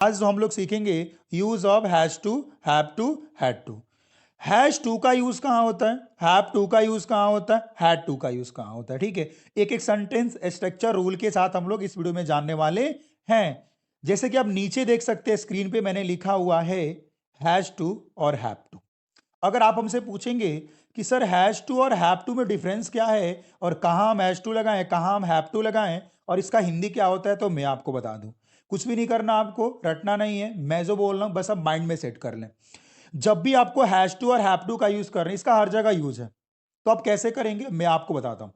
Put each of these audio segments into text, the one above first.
आज जो हम लोग सीखेंगे use of has to, have to, had to. Has to का यूज कहाँ होता है, हैव टू का यूज कहाँ होता है, हैड टू का यूज कहाँ होता है। ठीक है, एक एक सेंटेंस स्ट्रक्चर रूल के साथ हम लोग इस वीडियो में जानने वाले हैं। जैसे कि आप नीचे देख सकते हैं स्क्रीन पे मैंने लिखा हुआ है हैज टू और हैव टू। अगर आप हमसे पूछेंगे कि सर हैज टू और हैव टू में डिफरेंस क्या है और कहाँ हम हैज टू लगाएं कहाँ हम हैव टू लगाएं और इसका हिंदी क्या होता है, तो मैं आपको बता दूं। कुछ भी नहीं करना, आपको रटना नहीं है, मैं जो बोल रहा हूं बस आप माइंड में सेट कर लें। जब भी आपको हैज टू और हैव टू का यूज कर रहे हैं, इसका हर जगह यूज है, तो आप कैसे करेंगे मैं आपको बताता हूं।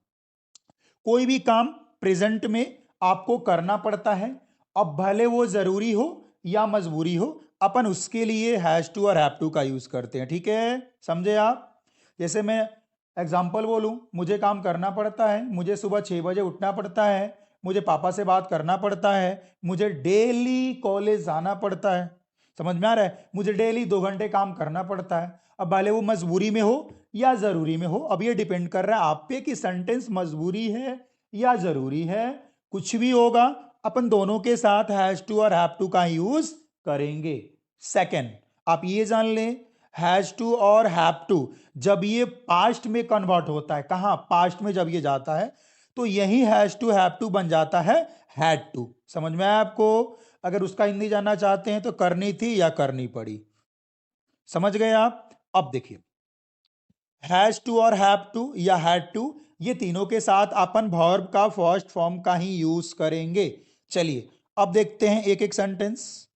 कोई भी काम प्रेजेंट में आपको करना पड़ता है, अब भले वो जरूरी हो या मजबूरी हो, अपन उसके लिए हैज टू और हैव टू का यूज करते हैं। ठीक है, समझे आप। जैसे मैं एग्जाम्पल बोलूं, मुझे काम करना पड़ता है, मुझे सुबह 6 बजे उठना पड़ता है, मुझे पापा से बात करना पड़ता है, मुझे डेली कॉलेज जाना पड़ता है। समझ में आ रहा है, मुझे डेली 2 घंटे काम करना पड़ता है। अब भले वो मजबूरी में हो या जरूरी में हो, अब ये डिपेंड कर रहा है आप पे कि सेंटेंस मजबूरी है या जरूरी है। कुछ भी होगा, अपन दोनों के साथ हैज टू और हैव टू का यूज करेंगे। सेकंड, आप ये जान लें, हैज टू और हैव टू जब ये पास्ट में कन्वर्ट होता है, कहां, पास्ट में जब ये जाता है, तो यही हैज टू हैव टू बन जाता है हैड टू। समझ में आया आपको। अगर उसका हिंदी जानना चाहते हैं तो करनी थी या करनी पड़ी। समझ गए आप। अब देखिए, हैज टू और हैव टू या हैड टू, ये तीनों के साथ अपन वर्ब का फर्स्ट फॉर्म का ही यूज करेंगे। चलिए अब देखते हैं एक एक सेंटेंस।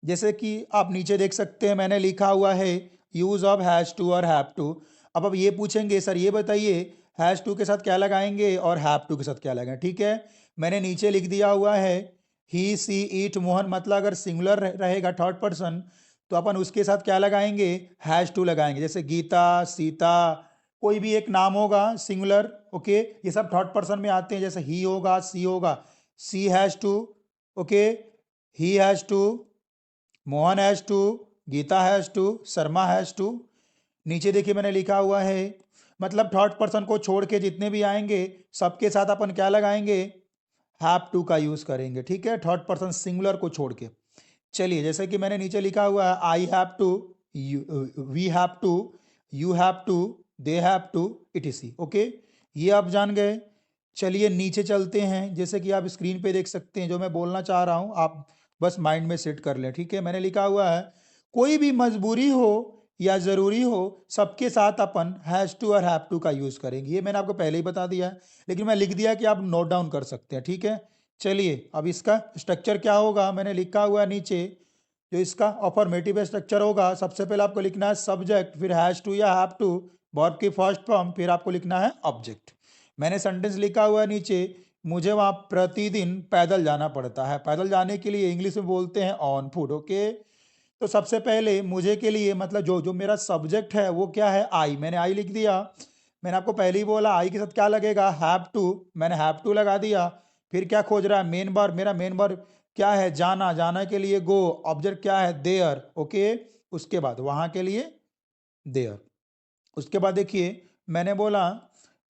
जैसे कि आप नीचे देख सकते हैं मैंने लिखा हुआ है यूज ऑफ हैज टू और हैव टू। अब ये पूछेंगे सर ये बताइए हैज टू के साथ क्या लगाएंगे और हैव टू के साथ क्या लगाएंगे। ठीक है, मैंने नीचे लिख दिया हुआ है ही सी इट मोहन, मतलब अगर सिंगुलर रहेगा थर्ड पर्सन तो अपन उसके साथ क्या लगाएंगे, हैज टू लगाएंगे। जैसे गीता, सीता, कोई भी एक नाम होगा सिंगुलर, ओके, ये सब थर्ड पर्सन में आते हैं। जैसे ही होगा, सी होगा, she has to, okay, he has to, Mohan has to, Geeta has to, Sharma has to. नीचे देखिए मैंने लिखा हुआ है, मतलब थर्ड पर्सन को छोड़ के जितने भी आएंगे सबके साथ अपन क्या लगाएंगे, हैव टू का यूज करेंगे। ठीक है, थर्ड पर्सन सिंगुलर को छोड़ के। चलिए जैसे कि मैंने नीचे लिखा हुआ है I have to, we have to, you have to, they have to, etc. Okay, ये आप जान गए। चलिए नीचे चलते हैं, जैसे कि आप स्क्रीन पे देख सकते हैं जो मैं बोलना चाह रहा हूं, आप बस माइंड में सेट कर लें। ठीक है, मैंने लिखा हुआ है कोई भी मजबूरी हो या ज़रूरी हो, सबके साथ अपन हैज़ टू और हैव टू का यूज़ करेंगे। ये मैंने आपको पहले ही बता दिया है, लेकिन मैं लिख दिया कि आप नोट डाउन कर सकते हैं। ठीक है, चलिए अब इसका स्ट्रक्चर क्या होगा, मैंने लिखा हुआ है नीचे। जो इसका अफर्मेटिव स्ट्रक्चर होगा, सबसे पहले आपको लिखना है सब्जेक्ट, फिर हैज़ टू या हैव टू, वर्ब की फर्स्ट फॉर्म, फिर आपको लिखना है ऑब्जेक्ट। मैंने सेंटेंस लिखा हुआ है नीचे, मुझे वहाँ प्रतिदिन पैदल जाना पड़ता है। पैदल जाने के लिए इंग्लिश में बोलते हैं ऑन फुट। ओके, तो सबसे पहले मुझे के लिए मतलब जो जो मेरा सब्जेक्ट है वो क्या है, आई, मैंने आई लिख दिया। मैंने आपको पहले ही बोला आई के साथ क्या लगेगा, हैव टू, मैंने हैव टू लगा दिया। फिर क्या खोज रहा है, मेन वर्ब, मेरा मेन वर्ब क्या है, जाना, जाना के लिए गो, ऑब्जेक्ट क्या है, देयर। ओके, उसके बाद वहां के लिए देयर। उसके बाद देखिए मैंने बोला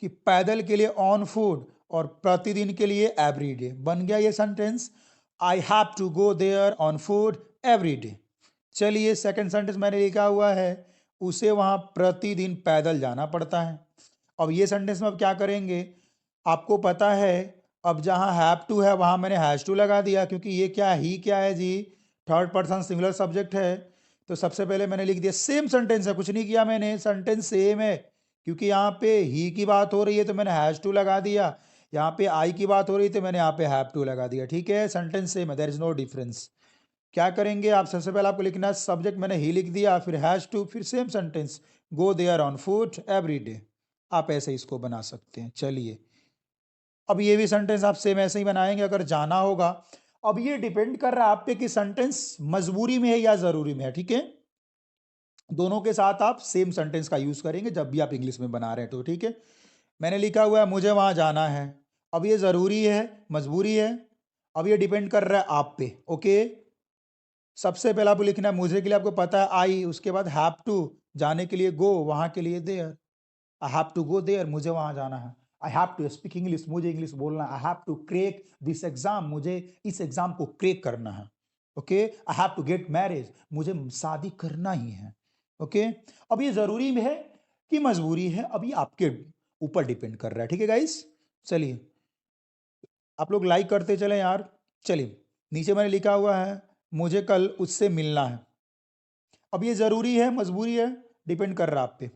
कि पैदल के लिए ऑन फूड और प्रतिदिन के लिए एवरी डे, बन गया ये sentence, I have to go there on food every day. चलिए सेकंड सेंटेंस मैंने लिखा हुआ है उसे वहां प्रतिदिन पैदल जाना पड़ता है। अब ये सेंटेंस में अब क्या करेंगे, आपको पता है, अब जहां हैव टू है वहां मैंने हैज टू लगा दिया, क्योंकि ये क्या है, ही क्या है जी, थर्ड पर्सन सिंगुलर सब्जेक्ट है। तो सबसे पहले मैंने लिख दिया, सेम सेंटेंस है, कुछ नहीं किया मैंने, सेंटेंस सेम है। क्योंकि यहाँ पे ही की बात हो रही है तो मैंने हैज टू लगा दिया, यहाँ पे आई की बात हो रही तो मैंने यहाँ पे हैव टू लगा दिया। ठीक है, सेंटेंस सेम है, देयर इज नो डिफरेंस। क्या करेंगे आप, सबसे पहले आपको लिखना है सब्जेक्ट, मैंने ही लिख दिया, फिर हैज टू, फिर same sentence, go there on foot every day. आप ऐसे इसको बना सकते हैं। चलिए अब ये भी सेंटेंस आप सेम ऐसे ही बनाएंगे अगर जाना होगा। अब ये डिपेंड कर रहा है आप पे कि सेंटेंस मजबूरी में है या जरूरी में है। ठीक है, दोनों के साथ आप सेम सेंटेंस का यूज करेंगे जब भी आप इंग्लिश में बना रहे हैं तो। ठीक है, मैंने लिखा हुआ है मुझे वहां जाना है, अब ये जरूरी है मजबूरी है, अब ये डिपेंड कर रहा है आप पे। ओके, सबसे पहले आपको लिखना है मुझे के लिए, आपको पता है आई, उसके बाद हैव टू, जाने के लिए गो, वहां के लिए there, I have to go there, मुझे वहां जाना है। I have to speak English, मुझे इंग्लिश बोलना है। I have to crack this exam, मुझे इस एग्जाम को क्रेक करना है। Okay, I have to get marriage, मुझे शादी करना ही है। ओके, अब ये जरूरी है कि मजबूरी है, अब ये आपके ऊपर डिपेंड कर रहा है। ठीक है गाइस, चलिए आप लोग लाइक करते चले यार। चलिए नीचे मैंने लिखा हुआ है मुझे कल उससे मिलना है। अब ये ज़रूरी है मजबूरी है, डिपेंड कर रहा है आप पे।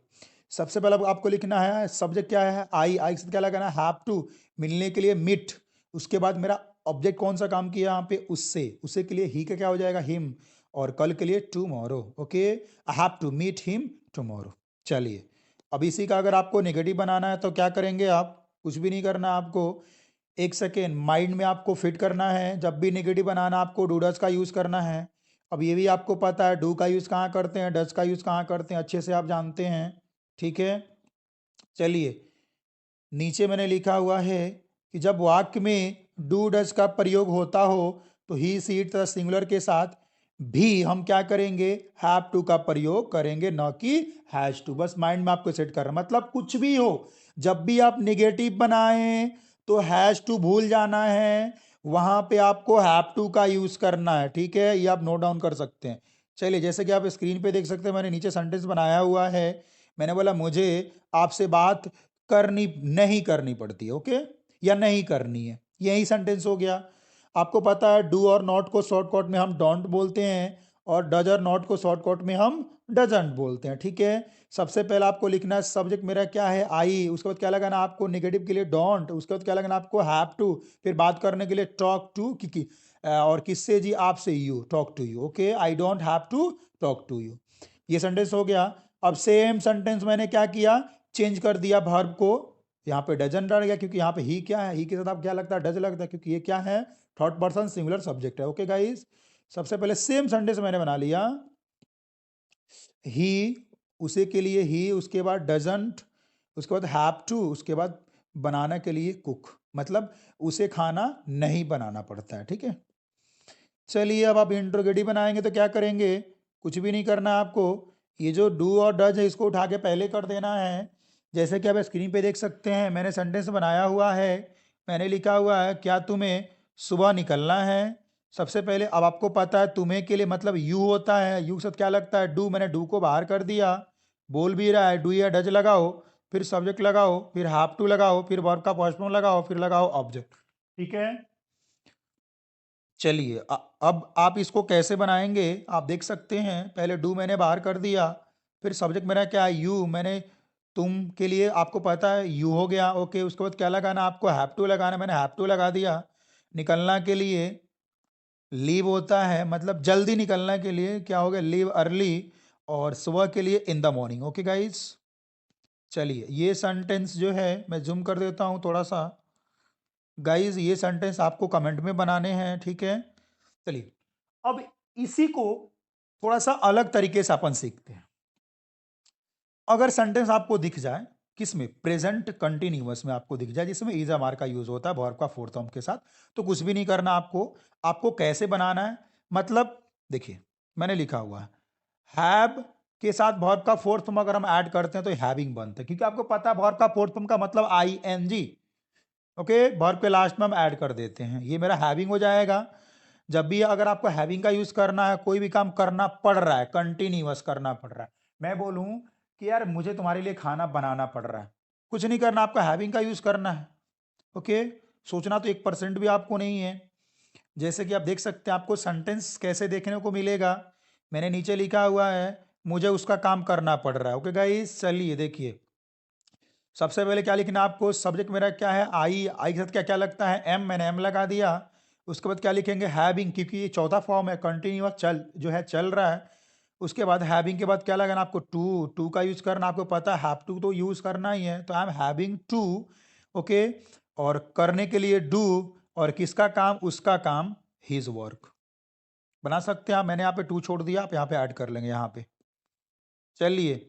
सबसे पहले आपको लिखना है सब्जेक्ट क्या है, आई से क्या लगाना है, हैव टू, मिलने के लिए मीट। उसके बाद मेरा ऑब्जेक्ट कौन सा काम किया यहाँ पे, उससे, उससे के लिए ही का क्या हो जाएगा, हिम, और कल के लिए tomorrow. Okay, I have to meet him tomorrow. चलिए अब इसी का अगर आपको नेगेटिव बनाना है तो क्या करेंगे आप, कुछ भी नहीं करना आपको, एक सेकेंड माइंड में आपको फिट करना है। जब भी नेगेटिव बनाना आपको डू डज का यूज़ करना है। अब ये भी आपको पता है डू का यूज़ कहाँ करते हैं, डज का यूज़ कहाँ करते हैं, अच्छे से आप जानते हैं। ठीक है, चलिए नीचे मैंने लिखा हुआ है कि जब वाक्य में डू डज का प्रयोग होता हो तो ही सी इट तथा सिंगुलर के साथ भी हम क्या करेंगे, हैव टू का प्रयोग करेंगे, न कि हैज टू। बस माइंड में आपको सेट करना, मतलब कुछ भी हो, जब भी आप निगेटिव बनाएं तो हैज टू भूल जाना है, वहां पे आपको हैव टू का यूज करना है। ठीक है, ये आप नोट डाउन कर सकते हैं। चलिए जैसे कि आप स्क्रीन पे देख सकते हैं मैंने नीचे सेंटेंस बनाया हुआ है। मैंने बोला मुझे आपसे बात करनी नहीं करनी पड़ती है, ओके, या नहीं करनी है, यही सेंटेंस हो गया। आपको पता है डू और नॉट को शॉर्टकट में हम डोंट बोलते हैं, और डज और नॉट को शॉर्टकट में हम डजंट बोलते हैं। ठीक है, सबसे पहले आपको लिखना है सब्जेक्ट मेरा क्या है, आई, उसके बाद क्या लगाना आपको नेगेटिव के लिए डोंट, उसके बाद क्या लगाना आपको हैव टू, फिर बात करने के लिए टॉक टू, की और किससे जी, आपसे, you, talk to you. Okay, I don't have to talk to you, ये सेंटेंस हो गया। अब सेम सेंटेंस मैंने क्या किया, चेंज कर दिया वर्ब को, यहाँ पे डजन डाल गया क्योंकि यहाँ पे ही क्या है, ही के साथ आप क्या लगता है, डज लगता है, क्योंकि ये क्या है, थर्ड पर्सन सिंगुलर सब्जेक्ट है। ओके गाइस, सबसे पहले सेम सेंटेंस मैंने बना लिया, ही, उसे के लिए ही, उसके बाद डजंट, उसके बाद हैव टू, उसके बाद बनाने के लिए कुक, मतलब उसे खाना नहीं बनाना पड़ता है। ठीक है, चलिए अब आप इंट्रोगेटिव बनाएंगे तो क्या करेंगे, कुछ भी नहीं करना आपको, ये जो डू और डज है इसको उठा के पहले कर देना है। जैसे कि आप स्क्रीन पे देख सकते हैं मैंने सेंटेंस बनाया हुआ है, मैंने लिखा हुआ है क्या तुम्हें सुबह निकलना है। सबसे पहले अब आपको पता है तुम्हें के लिए मतलब यू होता है, यू के साथ क्या लगता है, डू, मैंने डू को बाहर कर दिया, बोल भी रहा है डू या डज लगाओ, फिर सब्जेक्ट लगाओ, फिर हैव टू लगाओ, फिर वर्ब का फर्स्ट फॉर्म लगाओ, फिर लगाओ ऑब्जेक्ट। ठीक है, चलिए अब आप इसको कैसे बनाएंगे आप देख सकते हैं, पहले डू मैंने बाहर कर दिया, फिर सब्जेक्ट मेरा क्या है, यू, मैंने तुम के लिए आपको पता है यू हो गया। ओके, उसके बाद क्या लगाना आपको, हैव टू लगाना, मैंने हैव टू लगा दिया। निकलना के लिए लीव होता है, मतलब जल्दी निकलना के लिए क्या हो गया, लीव अर्ली, और सुबह के लिए in the morning. Okay guys, चलिए ये सेंटेंस जो है मैं जूम कर देता हूँ थोड़ा सा, गाइज ये सेंटेंस आपको कमेंट में बनाने हैं। ठीक है, चलिए अब इसी को थोड़ा सा अलग तरीके से अपन सीखते हैं। अगर सेंटेंस आपको दिख जाए किसमें, प्रेजेंट कंटिन्यूअस में आपको दिख जाए जिसमें इज अमार का यूज होता है वर्ब का फोर्थ फॉर्म के साथ, तो कुछ भी नहीं करना आपको। आपको कैसे बनाना है, मतलब देखिए मैंने लिखा हुआ है हैव के साथ वर्ब का फोर्थ फॉर्म अगर हम ऐड करते हैं तो हैविंग बनता है, क्योंकि आपको पता है वर्ब का फोर्थ फॉर्म का मतलब I N G. Okay, verb के लास्ट में हम ऐड कर देते हैं, ये मेरा हैविंग हो जाएगा। जब भी अगर आपको हैविंग का यूज करना है, कोई भी काम करना पड़ रहा है, कंटिन्यूअस करना पड़ रहा है, मैं बोलूं कि यार मुझे तुम्हारे लिए खाना बनाना पड़ रहा है, कुछ नहीं करना, आपको हैविंग का यूज करना है। ओके, सोचना तो 1% भी आपको नहीं है। जैसे कि आप देख सकते हैं आपको सेंटेंस कैसे देखने को मिलेगा, मैंने नीचे लिखा हुआ है मुझे उसका काम करना पड़ रहा है। ओके गाइस, चलिए देखिए सबसे पहले क्या लिखना है आपको, सब्जेक्ट मेरा क्या है, आई के साथ क्या क्या लगता है, एम, मैंने एम लगा दिया। उसके बाद क्या लिखेंगे, हैविंग, क्योंकि ये चौथा फॉर्म है, कंटिन्यूअस चल जो है चल रहा है। उसके बाद हैविंग के बाद क्या लगाना आपको, टू, टू का यूज करना, आपको पता है हैव टू तो यूज करना ही है, तो I am having to. Okay, और करने के लिए डू, और किसका काम, उसका काम, हिज वर्क। बना सकते हैं आप, मैंने यहाँ पे टू छोड़ दिया, आप यहाँ पे ऐड कर लेंगे यहाँ पे। चलिए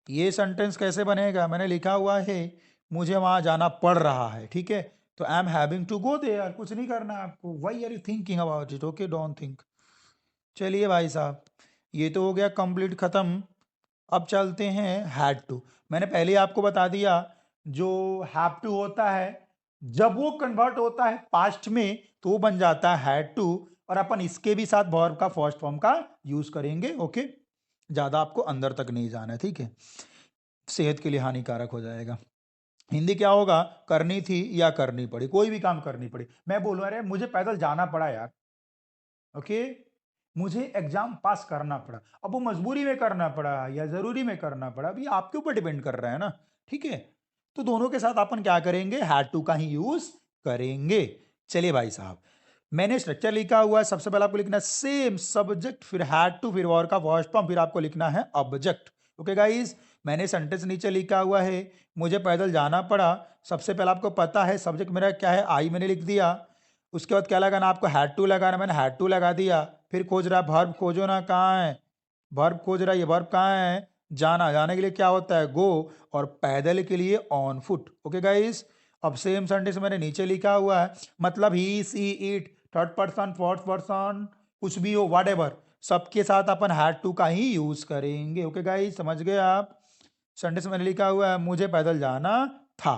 ये सेंटेंस कैसे बनेगा, मैंने लिखा हुआ है मुझे वहां जाना पड़ रहा है। ठीक है, तो I am having to go there, कुछ नहीं करना आपको, why are you thinking about it, okay, don't think. चलिए भाई साहब ये तो हो गया कंप्लीट खत्म। अब चलते हैं हैड टू। मैंने पहले ही आपको बता दिया जो हैव टू होता है जब वो कन्वर्ट होता है पास्ट में तो वो बन जाता है हैड टू, और अपन इसके भी साथ वर्ब का फर्स्ट फॉर्म का यूज करेंगे। ओके, ज्यादा आपको अंदर तक नहीं जाना है, ठीक है, सेहत के लिए हानिकारक हो जाएगा। हिंदी क्या होगा, करनी थी या करनी पड़ी, कोई भी काम करनी पड़ी। मैं बोलूँ अरे मुझे पैदल जाना पड़ा यार, ओके, मुझे एग्जाम पास करना पड़ा, अब वो मजबूरी में करना पड़ा या जरूरी में करना पड़ा, अभी आपके ऊपर डिपेंड कर रहा है ना, ठीक है। तो दोनों के साथ अपन क्या करेंगे, हैड टू का ही यूज करेंगे। चलिए भाई साहब, मैंने स्ट्रक्चर लिखा हुआ है। सबसे पहले आपको लिखना है सेम सब्जेक्ट, फिर हैड टू, फिर वर्ब का फर्स्ट फॉर्म, फिर आपको लिखना है ऑब्जेक्ट। ओके गाइस, मैंने सेंटेंस नीचे लिखा हुआ है, मुझे पैदल जाना पड़ा। सबसे पहले आपको पता है सब्जेक्ट मेरा क्या है, आई मैंने लिख दिया। उसके बाद क्या लगाना, आपको हैड टू लगाना, मैंने हैड टू लगा दिया। फिर खोज रहा है वर्ब, खोजो ना कहाँ है वर्ब, खोज रहा है, ये वर्ब कहाँ है, जाना, जाने के लिए क्या होता है गो, और पैदल के लिए ऑन फुट। ओके गाइस, अब सेम सेंटेंस मैंने नीचे लिखा हुआ है, मतलब he she it, third person fourth person कुछ भी हो, वट एवर, सबके साथ अपन हैड टू का ही यूज करेंगे। ओके गाइस, समझ गए आप। सेंटेंस मैंने लिखा हुआ है, मुझे पैदल जाना था,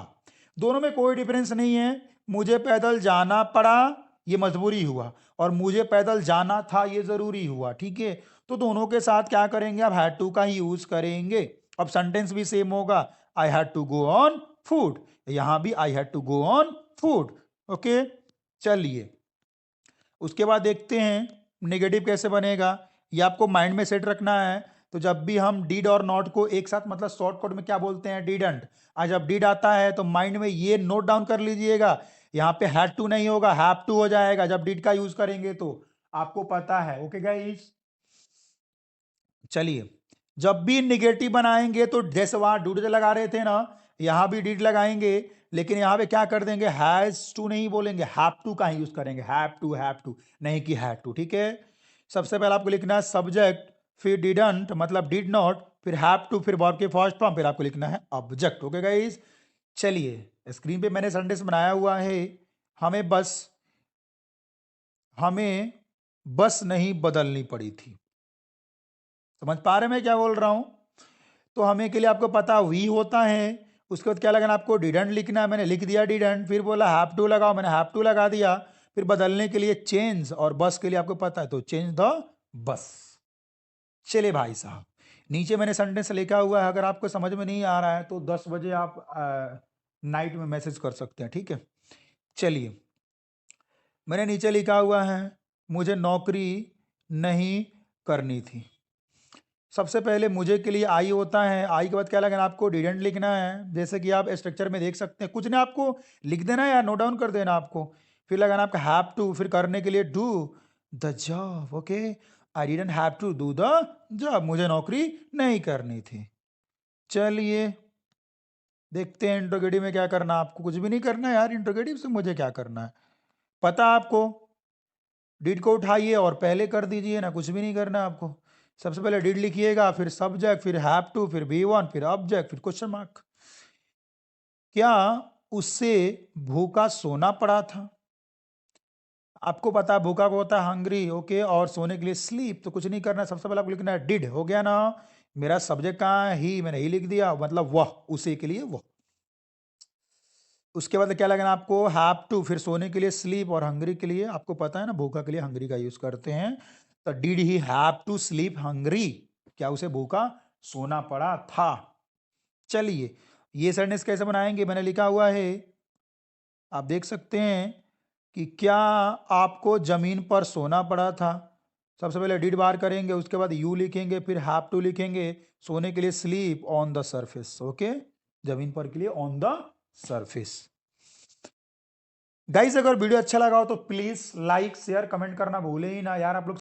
दोनों में कोई डिफरेंस नहीं है। मुझे पैदल जाना पड़ा ये मजबूरी हुआ, और मुझे पैदल जाना था ये जरूरी हुआ, ठीक है। तो दोनों के साथ क्या करेंगे, अब हैड टू का ही यूज करेंगे। अब सेंटेंस भी सेम होगा, I had to go on food, यहां भी I had to go on food. Okay, चलिए उसके बाद देखते हैं नेगेटिव कैसे बनेगा, ये आपको माइंड में सेट रखना है। तो जब भी हम डिड और नॉट को एक साथ, मतलब शॉर्टकट में क्या बोलते हैं, डिडंट, आज जब डिड आता है तो माइंड में ये नोट डाउन कर लीजिएगा, यहाँ पे हैड टू नहीं होगा, हैव टू हो जाएगा जब डिड का यूज करेंगे, तो आपको पता है। ओके गाइस, चलिए जब भी निगेटिव बनाएंगे तो जैसे वहां डूड लगा रहे थे ना, यहां भी डिड लगाएंगे, लेकिन यहां पे क्या कर देंगे, हैज टू नहीं बोलेंगे, हैव टू का ही यूज करेंगे, हैव टू नहीं कि हैड टू, ठीक है। सबसे पहले आपको लिखना है सब्जेक्ट, फिर डिडंट मतलब डिड नॉट, फिर हैव टू, फिर वर्ब के फर्स्ट फॉर्म, फिर आपको लिखना है ऑब्जेक्ट। ओके गाइस, चलिए स्क्रीन पे मैंने सेंटेंस बनाया हुआ है, हमें बस नहीं बदलनी पड़ी थी। समझ पा रहे मैं क्या बोल रहा हूं। तो हमें के लिए आपको पता वी होता है, उसके बाद क्या लगाना, आपको डिडंट लिखना है, मैंने लिख दिया डिडंट, फिर बोला हैव टू लगाओ, मैंने हैव टू लगा दिया, फिर बदलने के लिए चेंज, और बस के लिए आपको पता है तो चेंज द बस। चलिए भाई साहब, नीचे मैंने सेंटेंस लिखा हुआ है, अगर आपको समझ में नहीं आ रहा है तो 10 बजे आप नाइट में मैसेज कर सकते हैं, ठीक है। चलिए मैंने नीचे लिखा हुआ है, मुझे नौकरी नहीं करनी थी। सबसे पहले मुझे के लिए आई होता है, आई के बाद क्या लगना, आपको डिडंट लिखना है, जैसे कि आप स्ट्रक्चर में देख सकते हैं, कुछ नहीं आपको लिख देना है या नोट डाउन कर देना आपको। फिर लगाना आपका हैव टू, फिर करने के लिए do the job. Okay, I didn't have to do the job, मुझे नौकरी नहीं करनी थी। चलिए देखते हैं इंट्रोगेटिव में क्या करना, आपको कुछ भी नहीं करना है यार, इंट्रोगेटिव से मुझे क्या करना है पता आपको। डिड को उठाइए और पहले कर दीजिए ना, कुछ भी नहीं करना आपको। सबसे पहले डिड लिखिएगा, फिर सब्जेक्ट, फिर हैव टू, फिर बी वन, फिर ऑब्जेक्ट, फिर क्वेश्चन मार्क। क्या उससे भूखा सोना पड़ा था, आपको पता है भूखा को होता है हंग्री, ओके, और सोने के लिए स्लीप, तो कुछ नहीं करना, सबसे पहले आपको लिखना है डिड, हो गया ना। मेरा सब्जेक्ट कहाँ है, ही, मैंने ही लिख दिया, मतलब वह, उसी के लिए वह। उसके बाद क्या लगना आपको, हैव टू, फिर सोने के लिए स्लीप, और हंग्री के लिए आपको पता है ना भूखा के लिए हंग्री का यूज करते हैं, तो did he have to sleep hungry, क्या उसे भूखा सोना पड़ा था। चलिए ये सेंटेंस कैसे बनाएंगे, मैंने लिखा हुआ है, आप देख सकते हैं कि क्या आपको जमीन पर सोना पड़ा था। सबसे पहले डिड बार करेंगे, उसके बाद यू लिखेंगे, फिर हैव टू लिखेंगे, सोने के लिए sleep on the surface. Okay, जमीन पर के लिए ऑन द सरफेस। गाइस अगर वीडियो अच्छा लगा हो तो प्लीज लाइक शेयर कमेंट करना भूले ही ना यार, आप लोग